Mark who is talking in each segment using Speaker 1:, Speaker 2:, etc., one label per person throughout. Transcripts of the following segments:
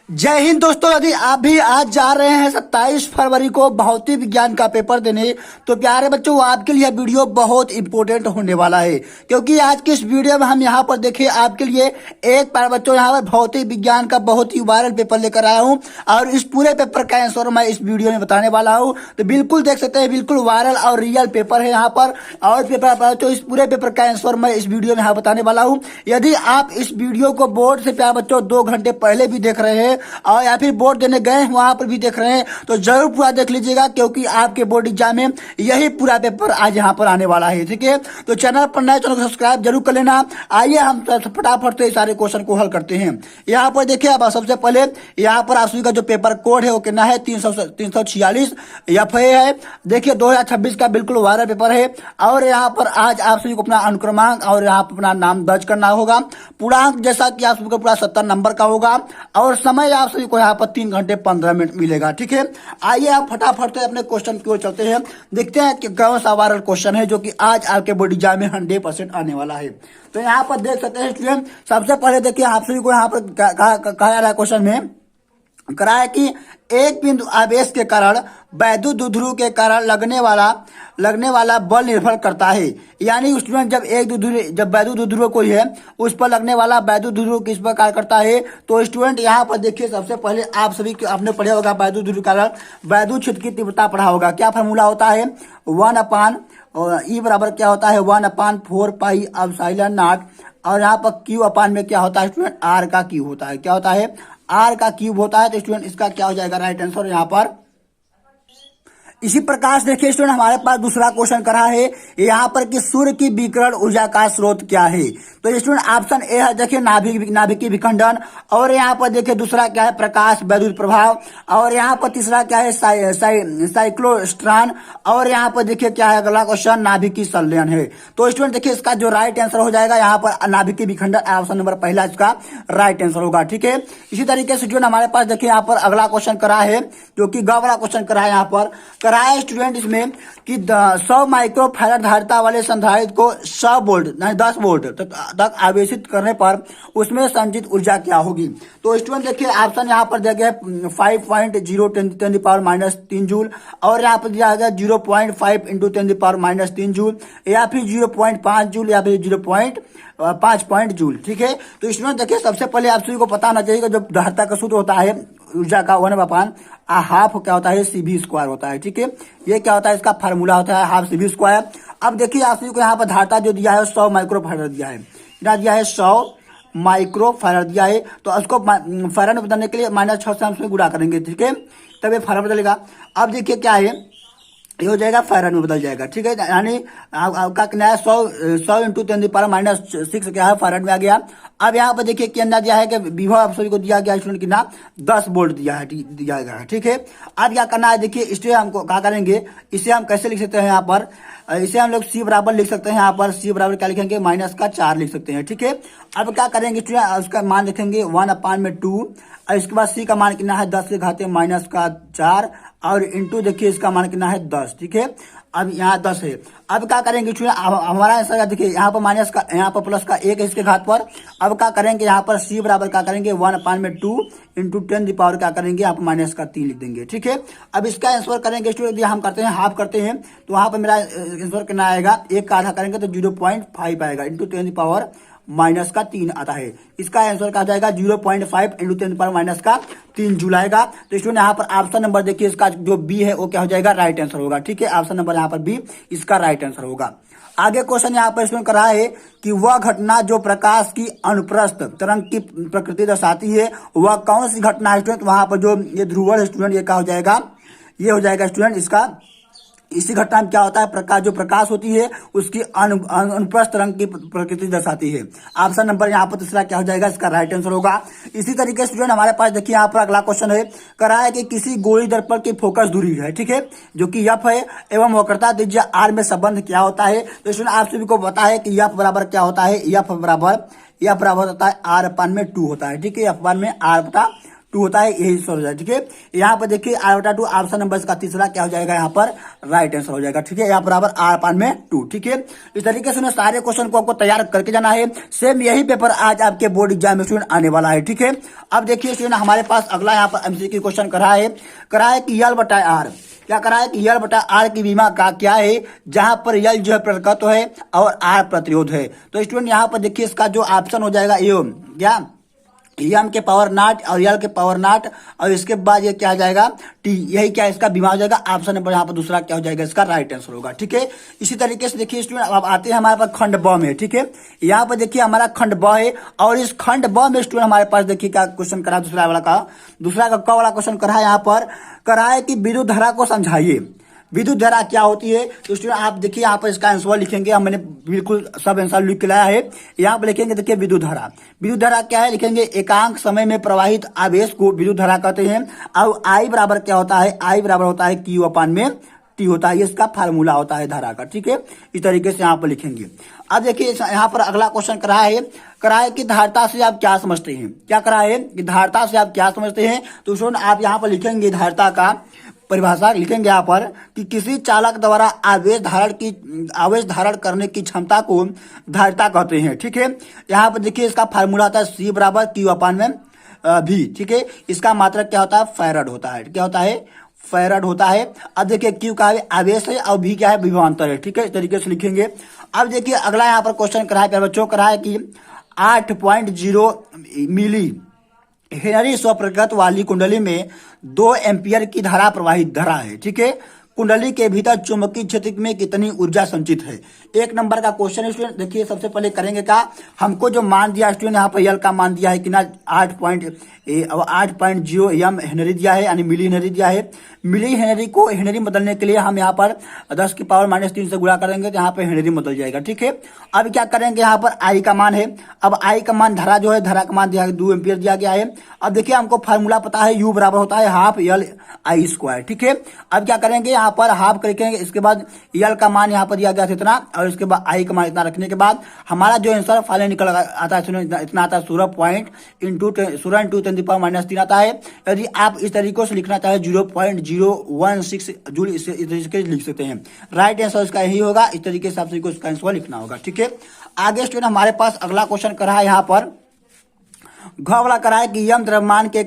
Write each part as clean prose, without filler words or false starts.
Speaker 1: जय हिंद दोस्तों। यदि आप भी आज जा रहे हैं 27 फरवरी को भौतिक विज्ञान का पेपर देने, तो प्यारे बच्चों आपके लिए वीडियो बहुत इंपॉर्टेंट होने वाला है, क्योंकि आज की इस वीडियो में हम यहाँ पर देखें आपके लिए एक प्यारे बच्चों यहाँ पर भौतिक विज्ञान का बहुत ही वायरल पेपर लेकर आया हूँ और इस पूरे पेपर का आंसर मैं इस वीडियो में बताने वाला हूँ। तो बिल्कुल देख सकते हैं, बिल्कुल वायरल और रियल पेपर है यहाँ पर। और पेपर तो इस पूरे पेपर का आंसर मैं इस वीडियो में यहाँ बताने वाला हूँ। यदि आप इस वीडियो को बोर्ड से प्यारे बच्चों 2 घंटे पहले भी देख रहे हैं और या फिर बोर्ड देने गए वहां पर भी देख रहे हैं, तो जरूर पूरा देख लीजिएगा, क्योंकि आपके बोर्ड एग्जाम में यही पूरा पेपर आज यहाँ पर आने वाला है। ठीक है, तो चैनल पर नए, चैनल को सब्सक्राइब जरूर कर लेना। आइए हम फटाफट से सारे क्वेश्चन को हल करते हैं। यहाँ पर देखिए, अब सबसे पहले यहाँ पर आप सभी का जो पेपर कोड है वो कितना है, 346 FA है। देखिए 2026 का बिल्कुल वायरल पेपर है। और यहाँ पर आज आप सभी को अपना अनुक्रमांक और यहाँ पर अपना नाम दर्ज करना होगा। पूर्णांक जैसा कि आप सभी को पूरा 70 नंबर का होगा और समय आप सभी को यहाँ पर 3 घंटे 15 मिनट मिलेगा। ठीक है, आइए आप फटाफट से अपने क्वेश्चन की ओर चलते हैं, देखते हैं कि कौन सा वायरल क्वेश्चन है जो कि आज आपके बोर्ड एग्जाम में 100% आने वाला है। तो यहाँ पर देख सकते हैं स्टूडेंट, सबसे पहले देखिए आप सभी को यहाँ पर कहा जा रहा है क्वेश्चन में करा है कि एक बिंदु आवेश के कारण वैद्युत द्विध्रुव के कारण लगने वाला बल निर्भर करता है। यानी स्टूडेंट जब वैद्युत द्विध्रुव कोई है उस पर लगने वाला वैद्युत द्विध्रुव किस पर कार्य करता है, तो स्टूडेंट यहाँ पर देखिए सबसे पहले आप सभी आपने पढ़ा होगा वैद्युत द्विध्रुव के कारण वैद्युत क्षेत्र की तीव्रता पढ़ा होगा। क्या फॉर्मूला होता है, 1 और ई बराबर क्या होता है 1/4 पाई एप्सिलॉन नॉट। और यहाँ पर क्यू अपान में क्या होता है स्टूडेंट, आर का क्यूब होता है। क्या होता है, आर का क्यूब होता है। तो स्टूडेंट इसका क्या हो जाएगा राइट आंसर यहाँ पर। इसी प्रकार से देखिए स्टूडेंट, हमारे पास दूसरा क्वेश्चन करा है यहाँ पर कि सूर्य की विकिरण ऊर्जा का स्रोत क्या है। तो स्टूडेंट ऑप्शन ए है देखिए नाभिकीय विखंडन। और यहाँ पर देखिए दूसरा क्या है, प्रकाश वैद्युत प्रभाव। और यहाँ पर तीसरा क्या है, साइक्लोस्ट्रॉन। और यहाँ पर देखिए क्या है अगला क्वेश्चन, नाभिकीय संलयन है। तो स्टूडेंट देखिए इसका जो राइट आंसर हो जाएगा यहाँ पर नाभिकीय विखंडन, ऑप्शन नंबर पहला इसका राइट आंसर होगा। ठीक है, इसी तरीके से स्टूडेंट हमारे पास देखिए यहाँ पर अगला क्वेश्चन करा है जो कि ग वाला क्वेश्चन करा है। यहाँ पर कराया स्टूडेंट इसमें कि 100 माइक्रो फैराड धारिता वाले संधारित्र को 100 वोल्ट 10 वोल्ट तक आवेशित करने पर उसमें संचित ऊर्जा क्या होगी। तो स्टूडेंट देखिए ऑप्शन यहाँ पर दिया गया है 5.0 10⁻³ जूल। और यहाँ पर दिया गया 0.5 × 10⁻³ जूल, या फिर 0.5 जूल, या फिर 0.5 जूल। ठीक है, तो स्टूडेंट देखिए सबसे पहले आप सभी को पता होना चाहिए कि जब धारिता का सूत्र होता है ऊर्जा का 1/2 क्या होता है, CV² होता है। ठीक है, ये क्या होता है, इसका फार्मूला होता है ½ CV²। अब देखिए आप सभी को यहाँ पर धारिता जो दिया है 100 माइक्रो फैराड दिया है, कितना दिया है 100 माइक्रो फैराड दिया है। तो उसको फैराड में बदलने के लिए -6 से हम उसमें गुणा करेंगे। ठीक है, तब ये फैराड बदलेगा। अब देखिए क्या है, ये हो जाएगा फैराड में बदल जाएगा। ठीक है, यानी आपका कितना है 100 × 10⁻⁶ क्या है फैराड में आ गया। अब यहाँ पर देखिए क्या अंदाजा दिया है कि विभव आप सभी को दिया गया स्टूडेंट कितना 10 वोल्ट दिया गया। ठीक है, अब क्या करना है, देखिए इसे हमको क्या करेंगे, इसे हम कैसे लिख सकते हैं यहाँ पर, इसे हम लोग C बराबर लिख सकते हैं। यहाँ पर C बराबर क्या लिखेंगे, -4 लिख सकते हैं। ठीक है, अब क्या करेंगे स्टूडेंट, उसका मान लिखेंगे 1/2 और इसके बाद C का मान कितना है 10 से घाते -4 और इंटू देखिए इसका मान कितना है 10। ठीक है, अब यहाँ 10 है। अब क्या करेंगे स्टूडेंट, हमारा आंसर देखिए यहाँ पर माइनस का, यहाँ पर प्लस का 1 है इसके घात पर। अब क्या करेंगे यहाँ पर C बराबर क्या करेंगे 1/2 × 10⁻³ क्या करेंगे, यहाँ पर -3 लिख देंगे। ठीक है, अब इसका आंसर करेंगे स्टूडेंट, हम करते हैं हाफ करते हैं, तो वहां पर मेरा आंसर कितना आएगा, 1 का आधा करेंगे तो 0.5 आएगा इंटू 10⁻³ आता है। इसका आंसर क्या जाएगा 0.5 × 10⁻³ जूल आएगा। तो स्टूडेंट यहाँ पर ऑप्शन नंबर देखिए इसका जो बी है वो क्या हो जाएगा राइट आंसर होगा। ठीक है, ऑप्शन नंबर यहाँ पर बी इसका राइट आंसर होगा। आगे क्वेश्चन यहाँ पर स्टूडेंट करा है कि वह घटना जो प्रकाश की अनुप्रस्थ तरंग की प्रकृति दर्शाती है वह कौन सी घटना है स्टूडेंट। वहां पर जो ये ध्रुवण है स्टूडेंट, ये क्या हो जाएगा, ये हो जाएगा स्टूडेंट इसका, इसी घटना में क्या होता है, प्रकाश जो प्रकाश होती है उसकी अनुप्रस्थ तरंग की प्रकृति दर्शाती है। ऑप्शन नंबर यहाँ पर तीसरा क्या हो जाएगा, इसका राइट आंसर होगा। इसी तरीके से स्टूडेंट हमारे पास देखिए यहाँ पर अगला क्वेश्चन है, करा है कि किसी गोली दर्पण की फोकस दूरी है, ठीक है, जो कि F है एवं वक्रता दीजिए R में संबंध क्या होता है। तो स्टूडेंट आप सभी को पता है कि F बराबर क्या होता है, F बराबर होता है R/2 होता है। ठीक है, F R/2 टू होता है, यही आंसर हो जाएगा। ठीक है, यहाँ पर देखिए r बटा 2 ऑप्शन नंबर का तीसरा क्या हो जाएगा, यहाँ पर राइट आंसर हो जाएगा। ठीक है, यहाँ बराबर r पान में 2। ठीक है, इस तरीके से सारे क्वेश्चन को आपको तैयार करके जाना है। सेम यही पेपर आज आपके बोर्ड एग्जाम में स्टूडेंट आने वाला है। ठीक है, अब देखिए स्टूडेंट हमारे पास अगला यहाँ पर एमसीक्यू क्वेश्चन करा है कि यल बटा आर, क्या करा है कि यल बटा आर की बीमा का क्या है, जहां पर यल जो है प्रतिकत्व है और आर प्रतिरोध है। तो स्टूडेंट यहाँ पर देखिए इसका जो ऑप्शन हो जाएगा ये क्या, एम के पावर नॉट और यल के पावर नॉट, और इसके बाद ये क्या आ जाएगा टी, यही क्या इसका बीमा हो जाएगा। ऑप्शन नंबर यहाँ पर दूसरा क्या हो जाएगा, इसका राइट आंसर होगा। ठीक है, इसी तरीके से देखिए स्टूडेंट अब आते हैं हमारे पास खंड ब में। ठीक है, यहाँ पर देखिए हमारा खंड ब है और इस खंड ब में स्टूडेंट हमारे पास देखिए क्या क्वेश्चन करा, दूसरा का वाला क्वेश्चन करा है। यहाँ पर करा है कि विद्युत धारा को समझाइए। विद्युत धारा क्या होती है, तो स्टूडेंट आप देखिए यहाँ पर इसका आंसर लिखेंगे, हमने बिल्कुल सब आंसर लिख के लाया है। यहाँ पर लिखेंगे देखिए विद्युत धारा क्या है, लिखेंगे एकांक समय में प्रवाहित आवेश को विद्युत धारा कहते हैं। और आई बराबर क्या होता है, आई बराबर होता है क्यू अपान में टी होता है, इसका फार्मूला होता है धारा का। ठीक है, इस तरीके से यहाँ पर लिखेंगे। अब देखिए यहाँ पर अगला क्वेश्चन करा है कि धारिता से आप क्या समझते हैं, क्या करा है कि धारिता से आप क्या समझते हैं। तो स्टूडेंट आप यहाँ पर लिखेंगे धारिता का परिभाषा लिखेंगे यहाँ पर कि किसी चालक द्वारा आवेश धारण करने की क्षमता को धारिता कहते हैं। ठीक है, यहाँ पर देखिए इसका फार्मूला होता है सी बराबर क्यू अपान में भी। ठीक है, इसका मात्रक क्या होता है, फैराड होता है। क्या होता है, फैराड होता है। अब देखिए क्यू का आवेश है और भी क्या है, विभवांतर है। ठीक है, इस तरीके से लिखेंगे। अब देखिए अगला यहाँ पर क्वेश्चन करा है बच्चों, करा है कि 8.0 मिली हेनरी स्वप्रकृत वाली कुंडली में 2 एम्पियर की धारा प्रवाहित धारा है। ठीक है, कुंडली के भीतर चुंबकीय क्षेत्र में कितनी ऊर्जा संचित है। एक नंबर का क्वेश्चन स्टूडेंट देखिए, सबसे पहले करेंगे क्या, हमको जो मान दिया स्टूडेंट यहाँ पर यल का मान दिया है कि ना 8.0 एम हेनरी दिया है, यानी मिली हेनरी दिया है। मिली हेनरी को हेनरी बदलने के लिए हम यहाँ पर 10 की पावर -3 से गुणा करेंगे तो यहाँ पे हेनरी बदल जाएगा। ठीक है, अब क्या करेंगे, यहाँ पर आई का मान है। अब आई का मान धारा जो है, धारा का मान दिया है 2 एम्पियर दिया गया है। अब देखिए हमको फार्मूला पता है, यू बराबर होता है हाफ यल आई स्क्वायर। ठीक है, अब क्या करेंगे, यहाँ पर हाफ करेंगे, इसके बाद यल का मान यहाँ पर दिया गया था इतना, और इसके बाद आई का मान इतना रखने के बाद हमारा जो आंसर फाइनल निकल आता है इतना आता है 16.10⁻³ आता है। यदि आप इस तरीके से लिखना चाहे 0.016 जूल इस तरीके से लिख सकते हैं। राइट आंसर इसका यही होगा, इस तरीके से आपसे इसका आंसर लिखना होगा। ठीक है, आगे स्टूडेंट हमारे पास अगला क्वेश्चन करा है यहाँ पर घ वाला करा है कि यम द्रव्यमान के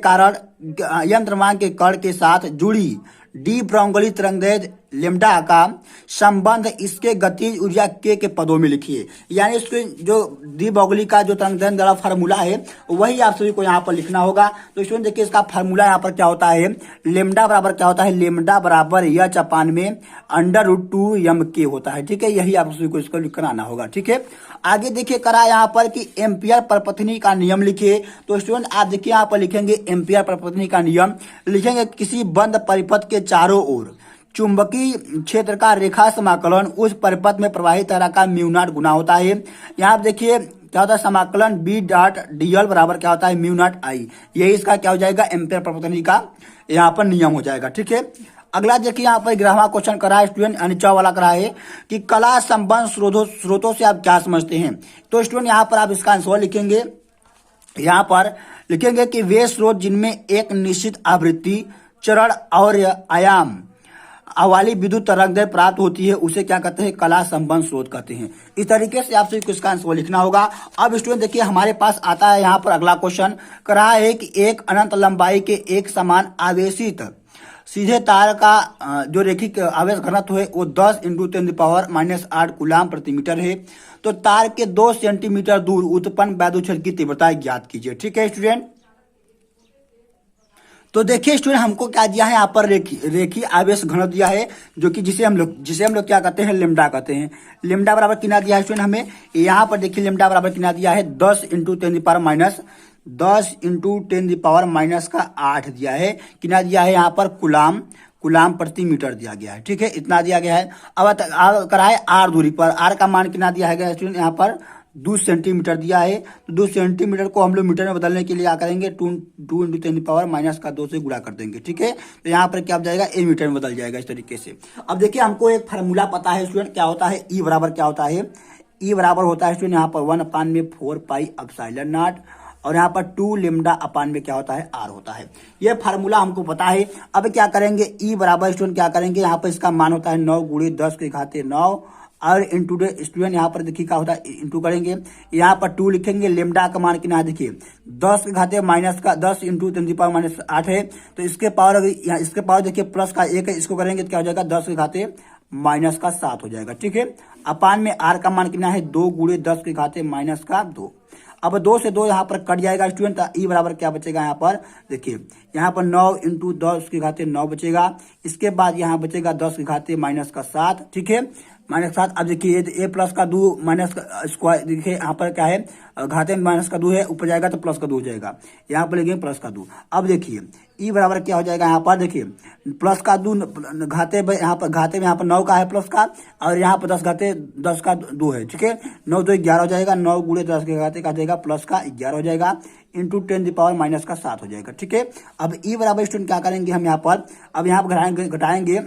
Speaker 1: कण के साथ जुड़ी डी ब्रॉन्गली तरंगदैर्घ्य लेमडा का संबंध इसके गतिज ऊर्जा के पदों में लिखिए। यानी इसके जो डी ब्रॉन्गली का जो तरंगदैर्घ्य वाला फार्मूला है वही आप सभी को यहाँ पर लिखना होगा। तो स्टूडेंट देखिए इसका फार्मूला यहाँ पर क्या होता है, लेमडा बराबर क्या होता है, लेमडा बराबर एच अपान में √2 एम के होता है। ठीक है, यही आप सभी को इसको लिखकर आना होगा। ठीक है, आगे देखिए करा यहाँ पर कि एम्पियर प्रपत्नी का नियम लिखिए। तो स्टूडेंट आप देखिए यहाँ पर लिखेंगे एम्पियर प्रपत्नी का नियम, लिखेंगे किसी बंद परिपथ के चारों ओर चुंबकीय क्षेत्र का रेखा समाकलन उस परिपथ में प्रवाहित धारा का म्यू0 गुना होता है। यहाँ पर देखिए क्या होता है, समाकलन B.dl बराबर क्या होता है, म्यू0 I। यही इसका क्या हो जाएगा, एम्पियर प्रपत्नी का यहाँ पर नियम हो जाएगा। ठीक है, अगला देखिए यहाँ पर 11वां क्वेश्चन करा है स्टूडेंट, अनिचा वाला करा है कि कला संबंध स्रोतों से आप क्या समझते हैं। तो स्टूडेंट यहाँ पर आप इसका आंसर लिखेंगे, यहाँ पर लिखेंगे कि वे स्रोत जिनमें एक निश्चित आवृत्ति, चरण और आयाम वाली विद्युत तरंगदैर्घ्य प्राप्त होती है उसे क्या कहते हैं, कला संबंध स्रोत कहते हैं। इस तरीके से आपसे इसका आंसर लिखना होगा। अब स्टूडेंट देखिए हमारे पास आता है यहाँ पर अगला क्वेश्चन करा है कि एक अनंत लंबाई के एक समान आवेशित सीधे तार का जो रैखिक आवेश घनत्व है वो 10 × 10⁻⁸ कूलाम प्रति मीटर है। तो तार के 2 सेंटीमीटर दूर उत्पन्न वैद्युत क्षेत्र की तीव्रता ज्ञात कीजिए। ठीक है स्टूडेंट, तो देखिए स्टूडेंट हमको क्या दिया है, यहाँ पर रेखी आवेश घनत्व दिया है, जो कि जिसे हम लोग क्या कहते हैं, लेमडा कहते हैं। लेमडा बराबर कितना दिया है स्टूडेंट हमें, यहाँ पर देखिए लेमडा बराबर कितना दिया है, 10 × 10⁻⁸ दिया है। कितना दिया है यहाँ पर, कूलाम प्रति मीटर दिया गया है। ठीक है, इतना दिया गया है। अब कराए आर दूरी पर, आर का मान कितना दिया है स्टूडेंट, यहाँ पर 2 सेंटीमीटर दिया है। तो 2 सेंटीमीटर को हम लोग मीटर में बदलने के लिए क्या करेंगे, 2 × 10⁻² से गुणा कर देंगे। ठीक है, तो यहाँ पर क्या हो जाएगा, ए मीटर में बदल जाएगा इस तरीके से। अब देखिए हमको एक फार्मूला पता है स्टूडेंट, क्या होता है, ई बराबर क्या होता है, ई बराबर होता है स्टूडेंट यहाँ पर 1/4 पाई एप्सिलॉन नॉट, और यहाँ पर 2 लेमडा अपान में क्या होता है, आर होता है। ये फार्मूला हमको पता है। अब क्या करेंगे, ई बराबर स्टूडेंट क्या करेंगे, यहाँ पर इसका मान होता है 9 गुणे 10 के घाते 9 और इंटू स्टूडेंट यहाँ पर देखिए क्या होता है, इंटू करेंगे, यहाँ पर 2 लिखेंगे, लेमडा का मान कितना है देखिए 10 के घाते माइनस का 10 इंटू 10 की पावर माइनस 8 है, तो इसके पावर इसके पावर देखिए प्लस का 1 है, इसको करेंगे तो क्या हो जाएगा 10 के घाते माइनस का 7 हो जाएगा। ठीक है, अपान में आर का मान कितना है 2 गुणे 10 के घाते माइनस का 2। अब 2 से 2 यहाँ पर कट जाएगा स्टूडेंट, ई बराबर क्या बचेगा यहाँ पर देखिए, यहाँ पर 9 इंटू 10 के घाते 9 बचेगा, इसके बाद यहाँ बचेगा 10 के घाते माइनस का 7। ठीक है, माइनस 7। अब देखिए ए प्लस का 2 माइनस का स्क्वायर, देखिए यहाँ पर क्या है घाते में माइनस का 2 है, ऊपर जाएगा तो प्लस का 2 हो जाएगा, यहाँ पर लेंगे प्लस का 2। अब देखिए ई बराबर क्या हो जाएगा, यहाँ पर देखिए प्लस का 2 घाते में यहाँ पर 9 का है प्लस का, और यहाँ पर 10 घाते 10 का 2 है। ठीक है, 9 तो 11 हो जाएगा, 9 गुणे 10 के घाते का जाएगा प्लस का 11 हो जाएगा इंटू 10 की पावर माइनस का 7 हो जाएगा। ठीक है, अब ई बराबर स्टूडेंट क्या करेंगे हम यहाँ पर, अब यहाँ पर घटाएंगे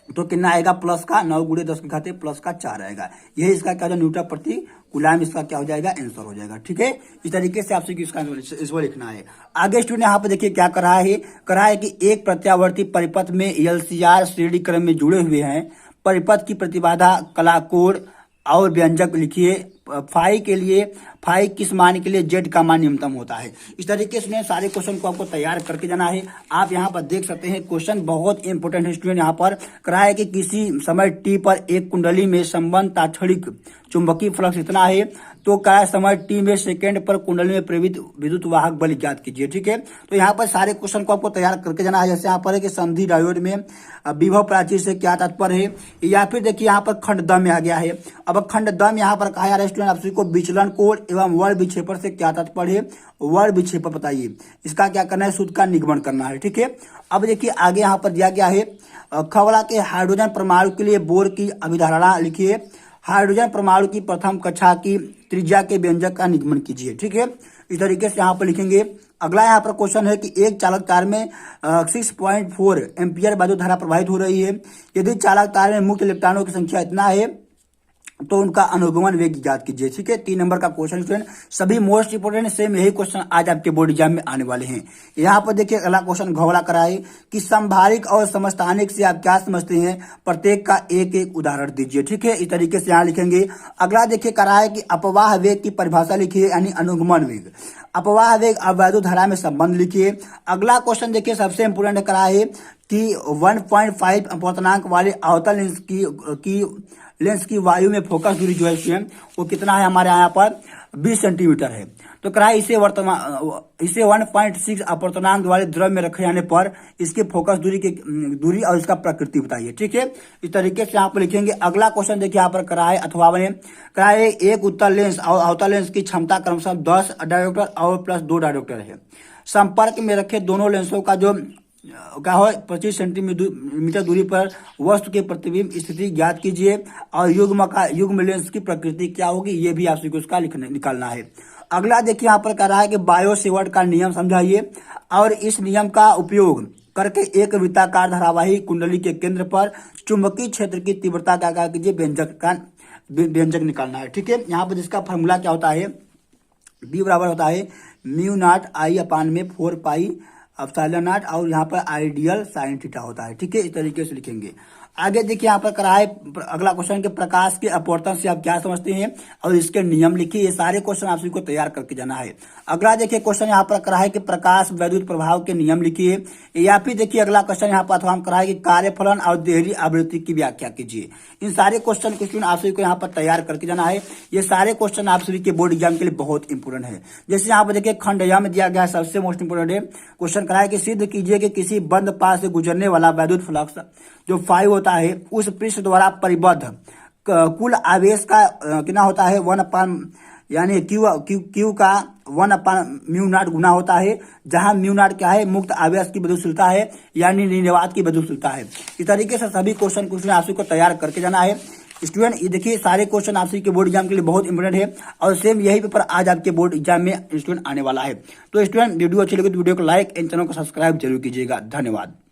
Speaker 1: तो कितना आएगा प्लस का 9 गुणे 10 के घाते प्लस का 4 आएगा। यही इसका क्या हो न्यूटन प्रति कूलाम इसका क्या हो जाएगा, आंसर हो जाएगा। ठीक है, इस तरीके से आपसे इसका इसको लिखना है। आगे स्टूडेंट यहाँ पर देखिए क्या कर रहा है कि एक प्रत्यावर्ती परिपथ में एलसीआर श्रेणी क्रम में जुड़े हुए हैं, परिपथ की प्रतिबाधा कलाकोण और व्यंजक लिखिए, फाई के लिए फाई किस मान के लिए जेड का मान न्यूनतम होता है। इस तरीके से सारे क्वेश्चन को आपको तैयार करके जाना है। आप यहाँ पर देख सकते हैं क्वेश्चन बहुत इंपॉर्टेंट है स्टूडेंट। यहाँ पर करा है कि किसी समय टी पर एक कुंडली में संबंध तात्क्षणिक चुंबकीय फ्लक्स इतना है, तो क्या समय टी में सेकंड पर कुंडली में प्रेरित विद्युत वाहक बल ज्ञात कीजिए। ठीक है, तो यहाँ पर सारे क्वेश्चन को आपको तैयार करके जाना है। जैसे यहाँ पर है कि संधि डायोड में विभव प्राचीर से क्या तात्पर्य है, या फिर देखिए यहाँ पर खंड दम में आ गया है। अब खंड दम यहाँ पर कहा जा रहा है स्टूडेंट आप को विचलन कोण एवं वर्ण विक्षेपण से क्या तात्पर्य है, वर्ण विक्षेपण बताइए, इसका क्या करना है, सूत्र का निगमन करना है। ठीक है, अब देखिए आगे यहाँ पर दिया गया है खवड़ा के हाइड्रोजन परमाणु के लिए बोर की अभिधारणा लिखिए, हाइड्रोजन परमाणु की प्रथम कक्षा की त्रिज्या के व्यंजक का निगमन कीजिए। ठीक है, इस तरीके से यहाँ पर लिखेंगे। अगला यहाँ पर क्वेश्चन है कि एक चालक तार में 6.4 एम्पियर विद्युत धारा प्रवाहित हो रही है, यदि चालक तार में मुक्त इलेक्ट्रॉनों की संख्या इतना है तो उनका अनुगमन वेग ज्ञात कीजिए। ठीक है, 3 नंबर का क्वेश्चन स्टूडेंट, सभी मोस्ट इंपोर्टेंट सेम यही क्वेश्चन आज आपके बोर्ड एग्जाम में आने वाले हैं। यहाँ पर देखिए अगला क्वेश्चन घोड़ा कराए कि संभारिक और समस्थानिक से आप क्या समझते हैं, प्रत्येक का एक एक उदाहरण दीजिए। ठीक है, इस तरीके से यहाँ लिखेंगे। अगला देखिए कराए कि अपवाह वेग की परिभाषा लिखिए, यानी अनुगमन वेग, अपवाह वेग और वैद्युत धारा में संबंध लिखिए। अगला क्वेश्चन देखिए सबसे इंपोर्टेंट करा है कि 1.5 अपवर्तनांक वाले अवतल लेंस की वायु में फोकस दूरी जो है वो कितना है, हमारे यहाँ पर 20 सेंटीमीटर है। तो करा इसे 1.6 अपवर्तनांक वाले द्रव में रखे जाने पर इसके फोकस दूरी और इसका प्रकृति बताइए। ठीक है, इस तरीके से यहाँ पर लिखेंगे। अगला क्वेश्चन देखिए यहाँ पर करा है अथवा करा है एक उत्तल लेंस और अवतल लेंस की क्षमता क्रमशः 10 डायोप्टर और प्लस 2 डायोप्टर है। संपर्क में रखे दोनों लेंसों का जो क्या हो 25 सेंटीमीटर दूरी पर वस्तु के प्रतिबिंब स्थिति ज्ञात कीजिए, और युग्म लेंस की प्रकृति क्या होगी, ये भी आपको उसका निकालना है। अगला देखिए यहाँ पर कह रहा है कि बायो सेवर्ट का नियम समझाइए, और इस नियम का उपयोग करके एक वृत्ताकार धारावाही कुंडली के केंद्र पर चुंबकीय क्षेत्र की तीव्रता क्या कीजिए, व्यंजक निकालना है। ठीक है, यहाँ पर जिसका फॉर्मूला क्या होता है, बी बराबर होता है म्यू नॉट आई अपान में 4 पाई एप्सिलॉन नॉट, और यहाँ पर आइडियल साइन थीटा होता है। ठीक है, इस तरीके से लिखेंगे। आगे देखिए यहाँ पर करा है अगला क्वेश्चन के प्रकाश के अपवर्तन से आप क्या समझते हैं और इसके नियम लिखिए। ये सारे क्वेश्चन आप सभी को तैयार करके जाना है। अगला देखिए क्वेश्चन यहाँ पर करा है कि प्रकाश वैद्युत प्रभाव के नियम लिखिए, या फिर देखिए अगला क्वेश्चन यहाँ पर अथवा करा है कि कार्यफलन और देहरी आवृत्ति की व्याख्या कीजिए। इन सारे क्वेश्चन को आप सभी को यहाँ पर तैयार करके जाना है। ये सारे क्वेश्चन आप सभी के बोर्ड एग्जाम के लिए बहुत इंपोर्टेंट है। जैसे यहाँ पर देखिए खंड में दिया गया है, सबसे मोस्ट इंपोर्टेंट है क्वेश्चन करा है कि सिद्ध कीजिए कि किसी बंद पास से गुजरने वाला वैद्युत फ्लक्स जो फाई होता है उस पृष्ठ द्वारा परिबद्ध कुल आवेश का कितना होता है 1 यानी क्यू का 1 म्यू नॉट गुना होता है, जहां म्यू नॉट क्या है, मुक्त आवेश की विद्युतशीलता है, यानी निर्वात की विद्युतशीलता है। इस तरीके से सभी क्वेश्चन आप को तैयार करके जाना है स्टूडेंट। ये देखिए सारे क्वेश्चन आप के बोर्ड एग्जाम के लिए बहुत इंपोर्टेंट है, और सेम यही पेपर आज आपके बोर्ड एग्जाम में स्टूडेंट आने वाला है। तो स्टूडेंट वीडियो अच्छी लगे तो वीडियो को लाइक एंड चैनल को सब्सक्राइब जरूर कीजिएगा। धन्यवाद।